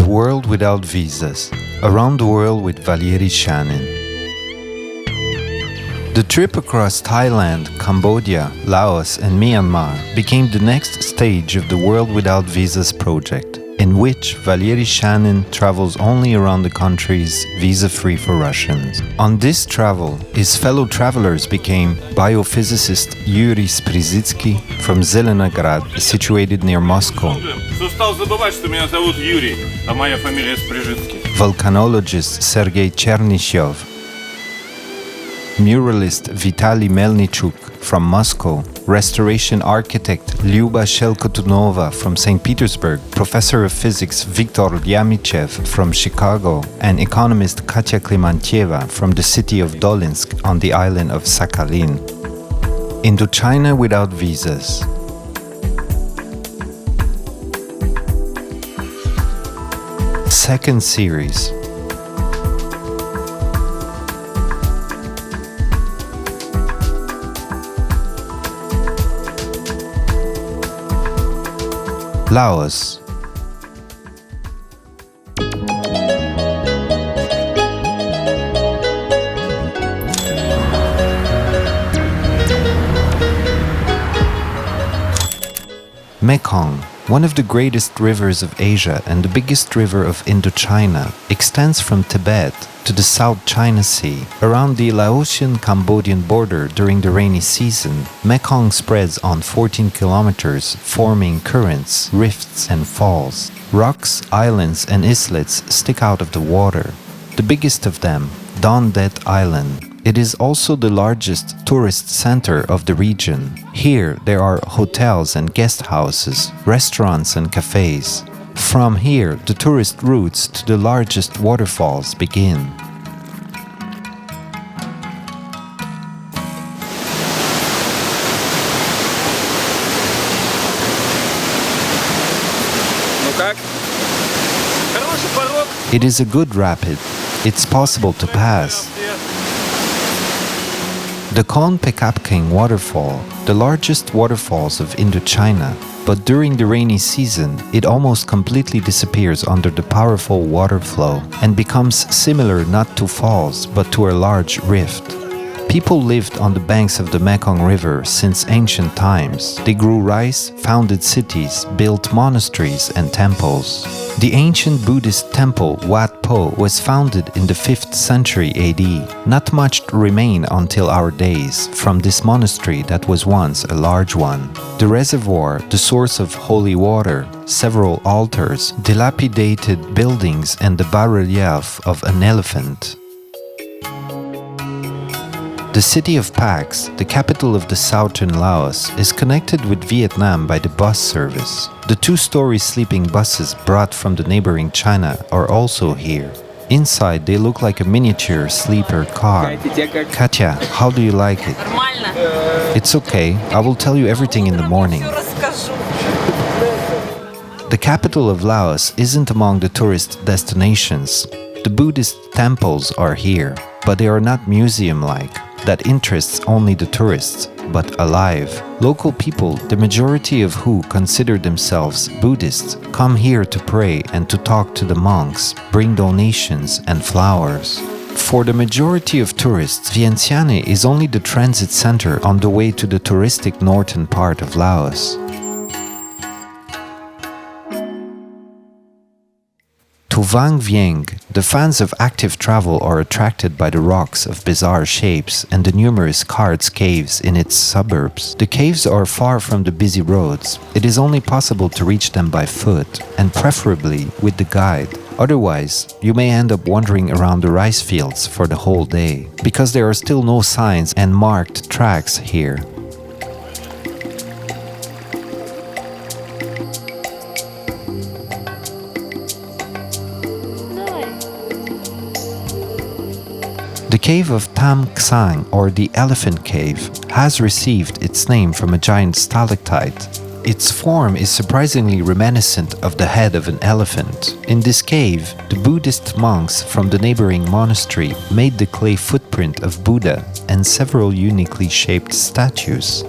World Without Visas, Around the World with Valery Shanin. The trip across Thailand, Cambodia, Laos and Myanmar became the next stage of the World Without Visas project, in which Valery Shanin travels only around the countries visa-free for Russians. On this travel, his fellow travelers became biophysicist Yuri Sprizitsky from Zelenograd, situated near Moscow, volcanologist Sergei Chernyshov, muralist Vitaly Melnichuk from Moscow, restoration architect Lyuba Shelkotunova from St. Petersburg, professor of physics Viktor Lyamichev from Chicago, and economist Katya Klimantieva from the city of Dolinsk on the island of Sakhalin. Indochina without visas. Second series. Laos. Mekong, one of the greatest rivers of Asia and the biggest river of Indochina, extends from Tibet to the South China Sea. Around the Laotian-Cambodian border during the rainy season, Mekong spreads on 14 kilometers, forming currents, rifts and falls. Rocks, islands and islets stick out of the water. The biggest of them, Det Island. It is also the largest tourist center of the region. Here there are hotels and guesthouses, restaurants and cafes. From here, the tourist routes to the largest waterfalls begin. It is a good rapid. It's possible to pass. The Khon Pekapking waterfall, the largest waterfalls of Indochina, but during the rainy season, it almost completely disappears under the powerful water flow and becomes similar not to falls but to a large rift. People lived on the banks of the Mekong River since ancient times. They grew rice, founded cities, built monasteries and temples. The ancient Buddhist temple Wat Poh was founded in the 5th century AD. Not much remained until our days from this monastery that was once a large one. The reservoir, the source of holy water, several altars, dilapidated buildings and the bas-relief of an elephant. The city of Pax, the capital of the southern Laos, is connected with Vietnam by the bus service. The 2-story sleeping buses brought from the neighboring China are also here. Inside, they look like a miniature sleeper car. Katya, how do you like it? It's okay. I will tell you everything in the morning. The capital of Laos isn't among the tourist destinations. The Buddhist temples are here, but they are not museum-like. That interests only the tourists, but alive. Local people, the majority of who consider themselves Buddhists, come here to pray and to talk to the monks, bring donations and flowers. For the majority of tourists, Vientiane is only the transit center on the way to the touristic northern part of Laos. To Vang Vieng, the fans of active travel are attracted by the rocks of bizarre shapes and the numerous karst caves in its suburbs. The caves are far from the busy roads. It is only possible to reach them by foot, and preferably with the guide. Otherwise, you may end up wandering around the rice fields for the whole day, because there are still no signs and marked tracks here. The cave of Tam Ksang, or the Elephant Cave, has received its name from a giant stalactite. Its form is surprisingly reminiscent of the head of an elephant. In this cave, the Buddhist monks from the neighboring monastery made the clay footprint of Buddha and several uniquely shaped statues.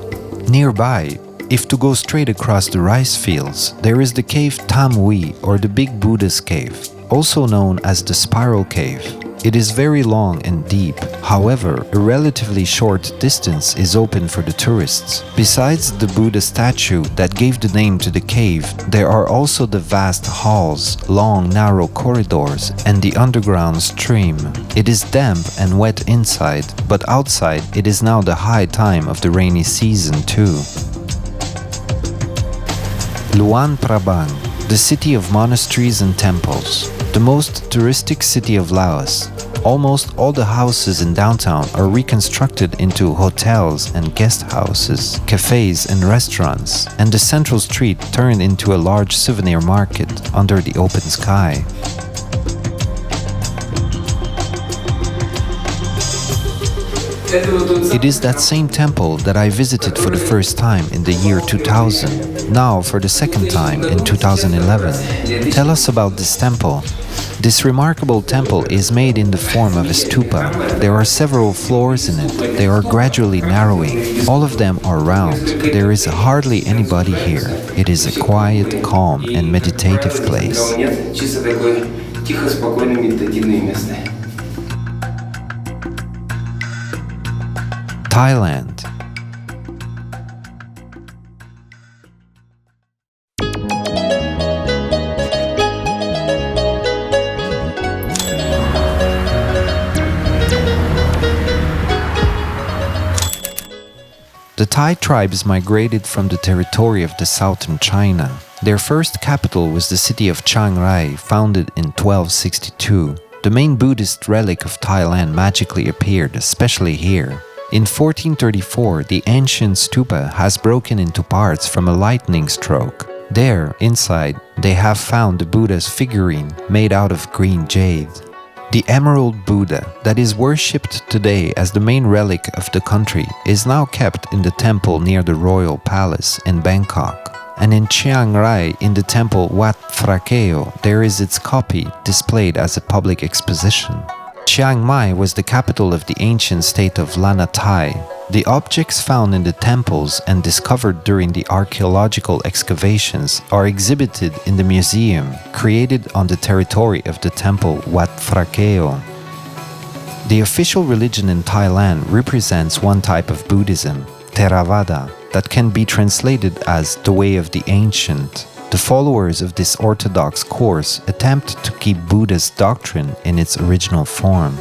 Nearby, If to go straight across the rice fields, there is the cave Tam Wi, or the Big Buddha's Cave, also known as the Spiral Cave. It is very long and deep. However, a relatively short distance is open for the tourists. Besides the Buddha statue that gave the name to the cave, there are also the vast halls, long narrow corridors, and the underground stream. It is damp and wet inside, but outside it is now the high time of the rainy season too. Luang Prabang, the city of monasteries and temples. The most touristic city of Laos. Almost all the houses in downtown are reconstructed into hotels and guest houses, cafes and restaurants, and the central street turned into a large souvenir market under the open sky. It is that same temple that I visited for the first time in the year 2000, now for the second time in 2011. Tell us about this temple. This remarkable temple is made in the form of a stupa. There are several floors in it. They are gradually narrowing. All of them are round. There is hardly anybody here. It is a quiet, calm, and meditative place. Thailand. The Thai tribes migrated from the territory of the southern China. Their first capital was the city of Chiang Rai, founded in 1262. The main Buddhist relic of Thailand magically appeared, especially here. In 1434, the ancient Stupa has broken into parts from a lightning stroke. There, inside, they have found the Buddha's figurine made out of green jade. The Emerald Buddha, that is worshipped today as the main relic of the country, is now kept in the temple near the royal palace in Bangkok. And in Chiang Rai, in the temple Wat Poh, there is its copy displayed as a public exposition. Chiang Mai was the capital of the ancient state of Lanatai. The objects found in the temples and discovered during the archaeological excavations are exhibited in the museum created on the territory of the temple Wat Poh. The official religion in Thailand represents one type of Buddhism, Theravada, that can be translated as the way of the ancient. The followers of this orthodox course attempt to keep Buddha's doctrine in its original form.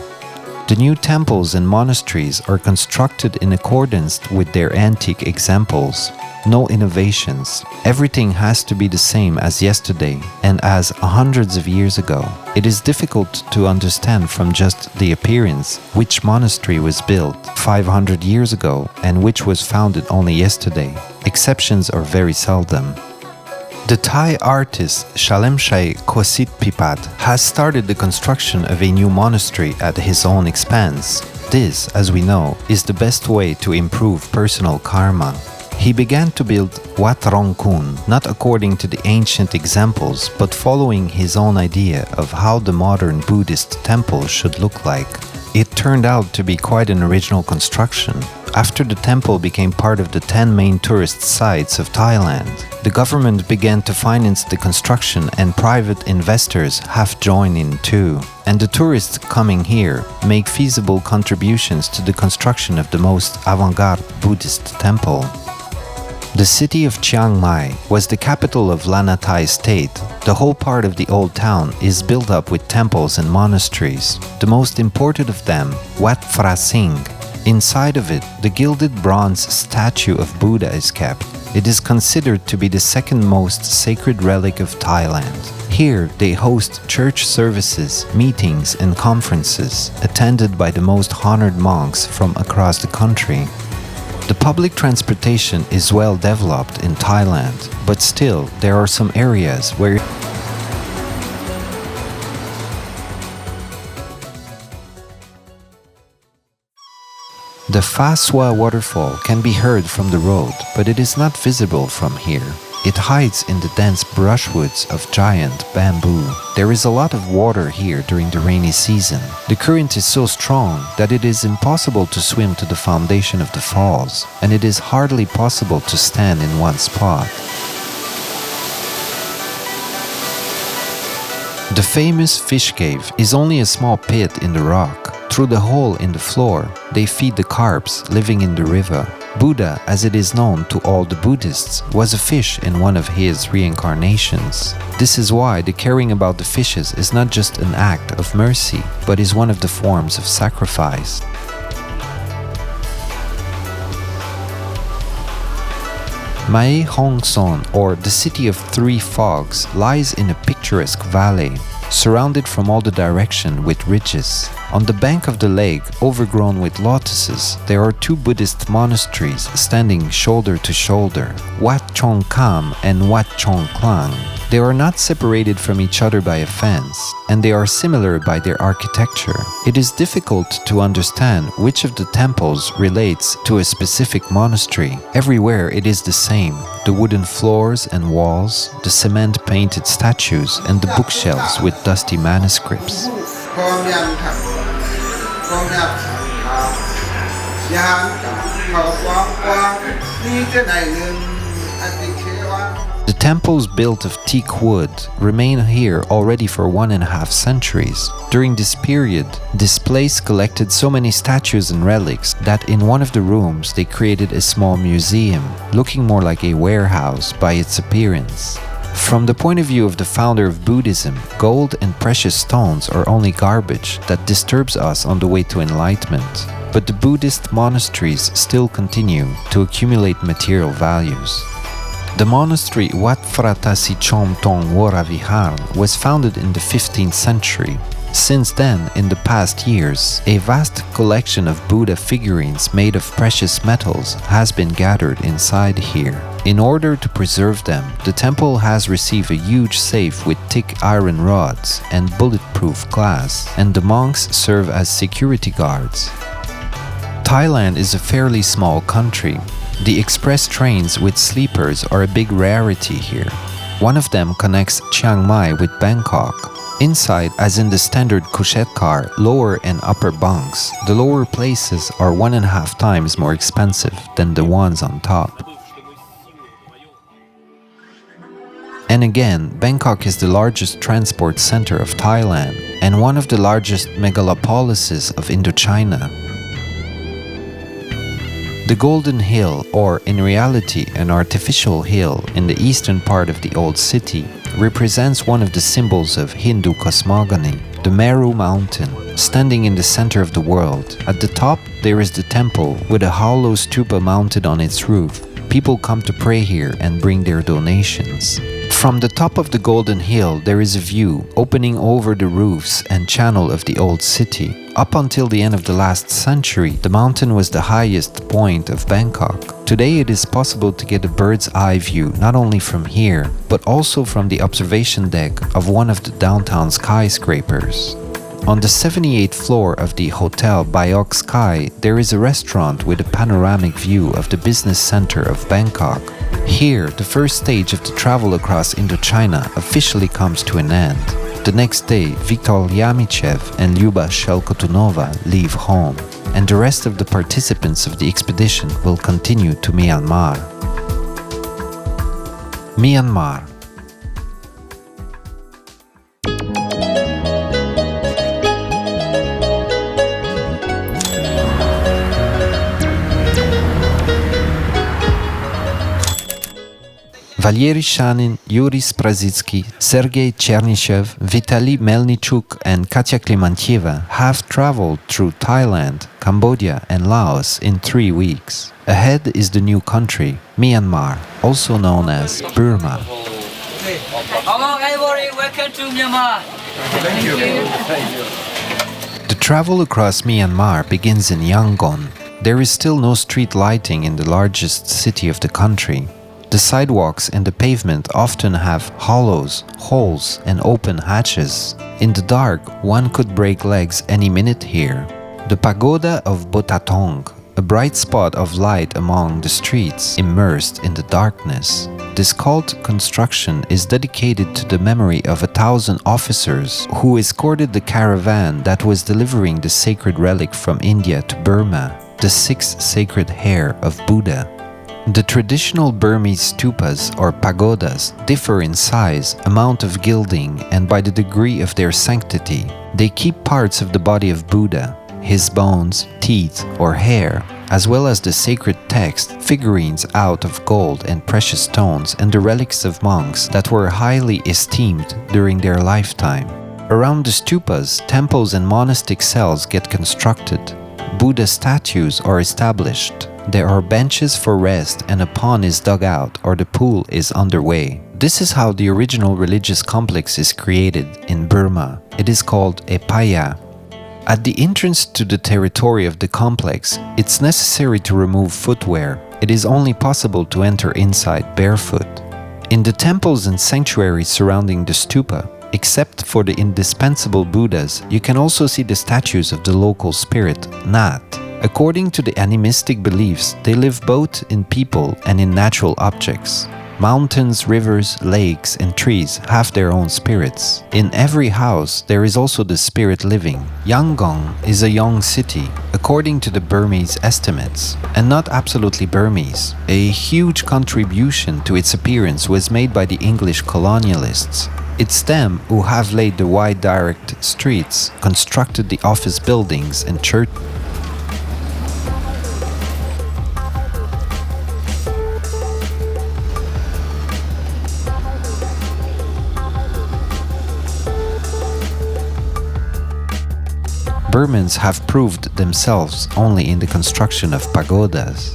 The new temples and monasteries are constructed in accordance with their antique examples. No innovations. Everything has to be the same as yesterday and as hundreds of years ago. It is difficult to understand from just the appearance which monastery was built 500 years ago and which was founded only yesterday. Exceptions are very seldom. The Thai artist Shalemchai Kositpipat has started the construction of a new monastery at his own expense. This, as we know, is the best way to improve personal karma. He began to build Wat Rongkun, not according to the ancient examples, but following his own idea of how the modern Buddhist temple should look like. It turned out to be quite an original construction. After the temple became part of the 10 main tourist sites of Thailand, the government began to finance the construction and private investors have joined in too. And the tourists coming here make feasible contributions to the construction of the most avant-garde Buddhist temple. The city of Chiang Mai was the capital of Lanatai state. The whole part of the old town is built up with temples and monasteries. The most important of them, Wat Phra Singh. Inside of it, the gilded bronze statue of Buddha is kept. It is considered to be the second most sacred relic of Thailand. Here, they host church services, meetings, and conferences, attended by the most honored monks from across the country. The public transportation is well developed in Thailand, but still, there are some areas where the Pha Sua waterfall can be heard from the road, but it is not visible from here. It hides in the dense brushwoods of giant bamboo. There is a lot of water here during the rainy season. The current is so strong that it is impossible to swim to the foundation of the falls, and it is hardly possible to stand in one spot. The famous fish cave is only a small pit in the rock. Through the hole in the floor, they feed the carps living in the river. Buddha, as it is known to all the Buddhists, was a fish in one of his reincarnations. This is why the caring about the fishes is not just an act of mercy, but is one of the forms of sacrifice. Mae-Hong-Son, or the City of Three Fogs, lies in a picturesque valley, surrounded from all the direction with ridges. On the bank of the lake, overgrown with lotuses, there are two Buddhist monasteries standing shoulder to shoulder, Wat Poh and Wat Poh. They are not separated from each other by a fence, and they are similar by their architecture. It is difficult to understand which of the temples relates to a specific monastery. Everywhere it is the same: the wooden floors and walls, the cement-painted statues, and the bookshelves with dusty manuscripts. The temples built of teak wood remain here already for 1.5 centuries. During this period, this place collected so many statues and relics that in one of the rooms they created a small museum, looking more like a warehouse by its appearance. From the point of view of the founder of Buddhism, gold and precious stones are only garbage that disturbs us on the way to enlightenment. But the Buddhist monasteries still continue to accumulate material values. The monastery Wat Phratasi Chom Tong Wora Vihar was founded in the 15th century. Since then, in the past years, a vast collection of Buddha figurines made of precious metals has been gathered inside here. In order to preserve them, the temple has received a huge safe with thick iron rods and bulletproof glass, and the monks serve as security guards. Thailand is a fairly small country. The express trains with sleepers are a big rarity here. One of them connects Chiang Mai with Bangkok. Inside, as in the standard couchette car, lower and upper bunks, the lower places are 1.5 times more expensive than the ones on top. And again, Bangkok is the largest transport center of Thailand and one of the largest megalopolises of Indochina. The Golden Hill, or in reality an artificial hill in the eastern part of the old city, represents one of the symbols of Hindu cosmogony, the Meru mountain, standing in the center of the world. At the top, there is the temple with a hollow stupa mounted on its roof. People come to pray here and bring their donations. From the top of the Golden Hill, there is a view opening over the roofs and channel of the old city. Up until the end of the last century, the mountain was the highest point of Bangkok. Today it is possible to get a bird's eye view not only from here, but also from the observation deck of one of the downtown skyscrapers. On the 78th floor of the Hotel Bayok Sky, there is a restaurant with a panoramic view of the business center of Bangkok. Here, the first stage of the travel across Indochina officially comes to an end. The next day, Viktor Yamichev and Lyuba Shelkotunova leave home, and the rest of the participants of the expedition will continue to Myanmar. Myanmar. Valery Shanin, Yuri Sprazitsky, Sergei Chernyshev, Vitaly Melnichuk and Katya Klimantieva have traveled through Thailand, Cambodia and Laos in 3 weeks. Ahead is the new country, Myanmar, also known as Burma. Welcome to Myanmar. Thank you. The travel across Myanmar begins in Yangon. There is still no street lighting in the largest city of the country. The sidewalks and the pavement often have hollows, holes, and open hatches. In the dark, one could break legs any minute here. The Pagoda of Botatong, a bright spot of light among the streets, immersed in the darkness. This cult construction is dedicated to the memory of 1,000 officers who escorted the caravan that was delivering the sacred relic from India to Burma, the 6 sacred hair of Buddha. The traditional Burmese stupas or pagodas differ in size, amount of gilding, and by the degree of their sanctity. They keep parts of the body of Buddha, his bones, teeth, or hair, as well as the sacred text, figurines out of gold and precious stones, and the relics of monks that were highly esteemed during their lifetime. Around the stupas, temples and monastic cells get constructed. Buddha statues are established. There are benches for rest and a pond is dug out or the pool is underway. This is how the original religious complex is created in Burma. It is called a paya. At the entrance to the territory of the complex, it's necessary to remove footwear. It is only possible to enter inside barefoot. In the temples and sanctuaries surrounding the stupa, except for the indispensable Buddhas, you can also see the statues of the local spirit, Nat. According to the animistic beliefs, they live both in people and in natural objects. Mountains, rivers, lakes, and trees have their own spirits. In every house, there is also the spirit living. Yangon is a young city, according to the Burmese estimates, and not absolutely Burmese. A huge contribution to its appearance was made by the English colonialists. It's them who have laid the wide direct streets, constructed the office buildings and churches. Burmans have proved themselves only in the construction of pagodas.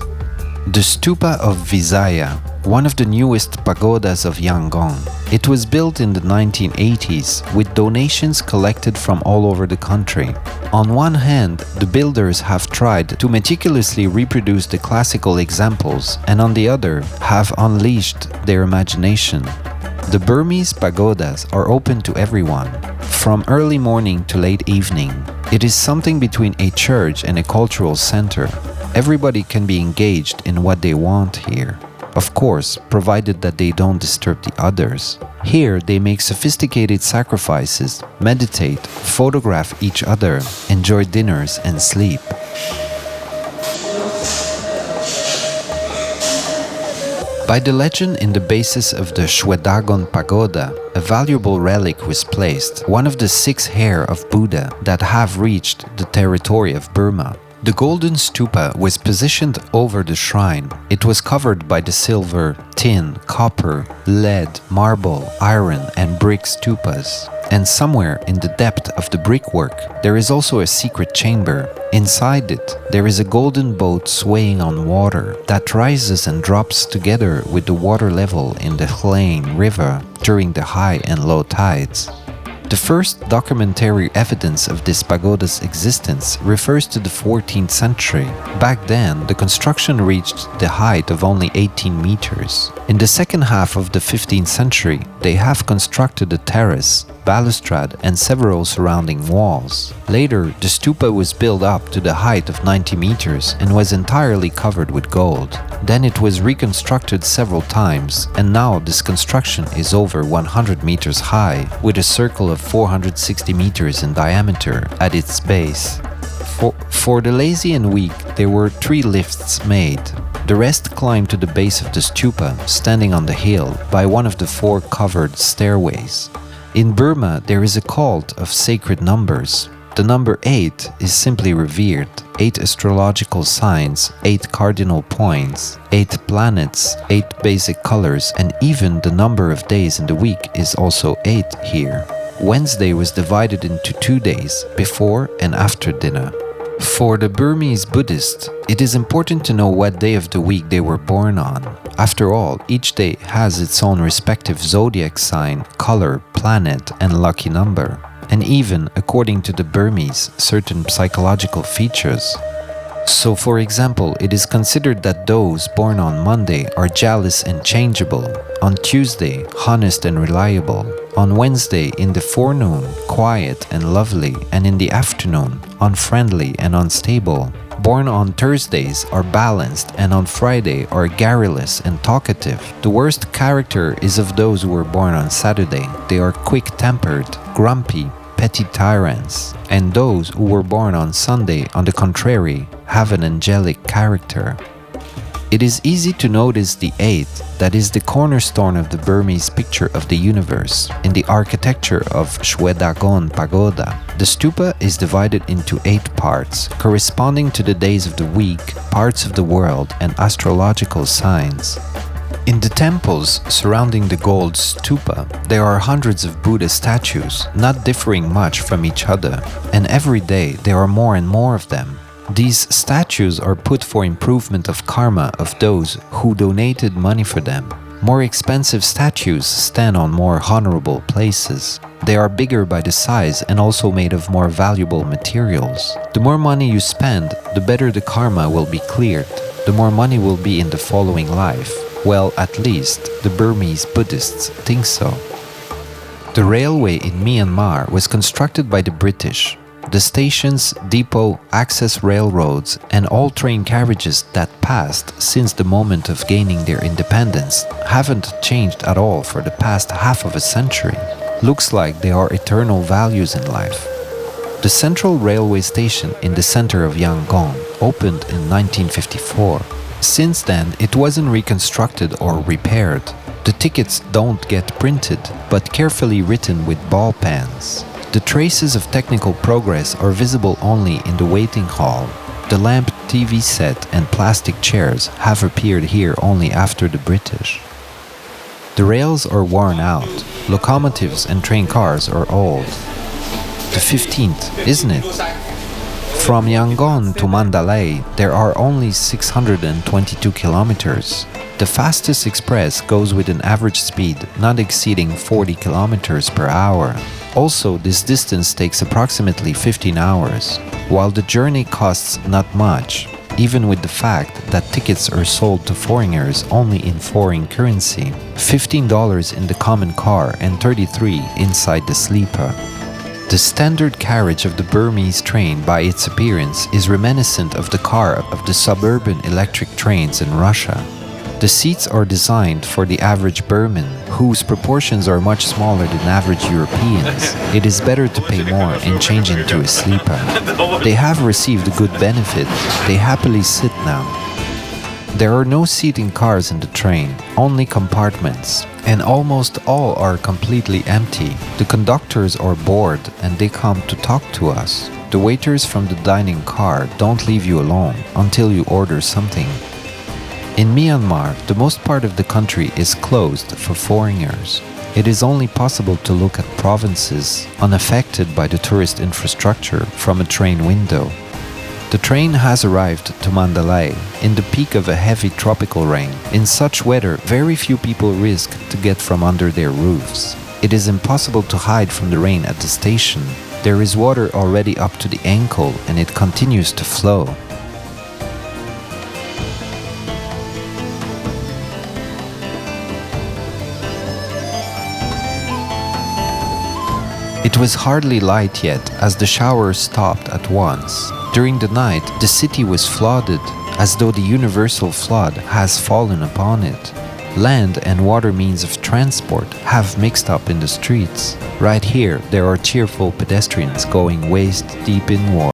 The Stupa of Visaya, one of the newest pagodas of Yangon. It was built in the 1980s with donations collected from all over the country. On one hand, the builders have tried to meticulously reproduce the classical examples, and on the other, have unleashed their imagination. The Burmese pagodas are open to everyone, from early morning to late evening. It is something between a church and a cultural center. Everybody can be engaged in what they want here. Of course, provided that they don't disturb the others. Here, they make sophisticated sacrifices, meditate, photograph each other, enjoy dinners, and sleep. By the legend in the basis of the Shwedagon Pagoda, a valuable relic was placed, one of the 6 hair of Buddha that have reached the territory of Burma. The golden stupa was positioned over the shrine. It was covered by the silver, tin, copper, lead, marble, iron, and brick stupas. And somewhere in the depth of the brickwork, there is also a secret chamber. Inside it, there is a golden boat swaying on water that rises and drops together with the water level in the Mekong River during the high and low tides. The first documentary evidence of this pagoda's existence refers to the 14th century. Back then, the construction reached the height of only 18 meters. In the second half of the 15th century, they have constructed a terrace, balustrade, and several surrounding walls. Later, the stupa was built up to the height of 90 meters and was entirely covered with gold. Then it was reconstructed several times, and now this construction is over 100 meters high, with a circle of 460 meters in diameter at its base. For the lazy and weak, there were 3 lifts made. The rest climbed to the base of the stupa, standing on the hill, by one of the 4 covered stairways. In Burma, there is a cult of sacred numbers. The number 8 is simply revered. 8 astrological signs, 8 cardinal points, 8 planets, 8 basic colors, and even the number of days in the week is also 8 here. Wednesday was divided into 2 days, before and after dinner. For the Burmese Buddhist, it is important to know what day of the week they were born on. After all, each day has its own respective zodiac sign, color, planet, and lucky number, and even, according to the Burmese, certain psychological features. So for example, it is considered that those born on Monday are jealous and changeable, on Tuesday, honest and reliable, on Wednesday in the forenoon, quiet and lovely, and in the afternoon, unfriendly and unstable. Born on Thursdays are balanced, and on Friday are garrulous and talkative. The worst character is of those who were born on Saturday. They are quick-tempered, grumpy, petty tyrants, and those who were born on Sunday, on the contrary, have an angelic character. It is easy to notice the eighth, that is the cornerstone of the Burmese picture of the universe, in the architecture of Shwedagon Pagoda. The stupa is divided into 8 parts, corresponding to the days of the week, parts of the world, and astrological signs. In the temples surrounding the gold stupa, there are hundreds of Buddha statues, not differing much from each other, and every day there are more and more of them. These statues are put for improvement of karma of those who donated money for them. More expensive statues stand on more honorable places. They are bigger by the size and also made of more valuable materials. The more money you spend, the better the karma will be cleared. The more money will be in the following life. Well, at least, the Burmese Buddhists think so. The railway in Myanmar was constructed by the British. The stations, depot, access railroads, and all train carriages that passed since the moment of gaining their independence haven't changed at all for the past half of a century. Looks like they are eternal values in life. The central railway station in the center of Yangon opened in 1954. Since then, it wasn't reconstructed or repaired. The tickets don't get printed, but carefully written with ball pens. The traces of technical progress are visible only in the waiting hall. The lamp TV set and plastic chairs have appeared here only after the British. The rails are worn out. Locomotives and train cars are old. The 15th, isn't it? From Yangon to Mandalay, there are only 622 kilometers. The fastest express goes with an average speed not exceeding 40 kilometers per hour. Also, this distance takes approximately 15 hours, while the journey costs not much, even with the fact that tickets are sold to foreigners only in foreign currency, $15 in the common car and $33 inside the sleeper. The standard carriage of the Burmese train by its appearance is reminiscent of the car of the suburban electric trains in Russia. The seats are designed for the average Burman, whose proportions are much smaller than average Europeans. It is better to pay more and change into a sleeper. They have received a good benefit. They happily sit now. There are no seating cars in the train, only compartments, and almost all are completely empty. The conductors are bored and they come to talk to us. The waiters from the dining car don't leave you alone until you order something. In Myanmar, the most part of the country is closed for foreigners. It is only possible to look at provinces unaffected by the tourist infrastructure from a train window. The train has arrived to Mandalay in the peak of a heavy tropical rain. In such weather, very few people risk to get from under their roofs. It is impossible to hide from the rain at the station. There is water already up to the ankle and it continues to flow. It was hardly light yet as the showers stopped at once. During the night, the city was flooded, as though the universal flood has fallen upon it. Land and water means of transport have mixed up in the streets. Right here, there are cheerful pedestrians going waist deep in water.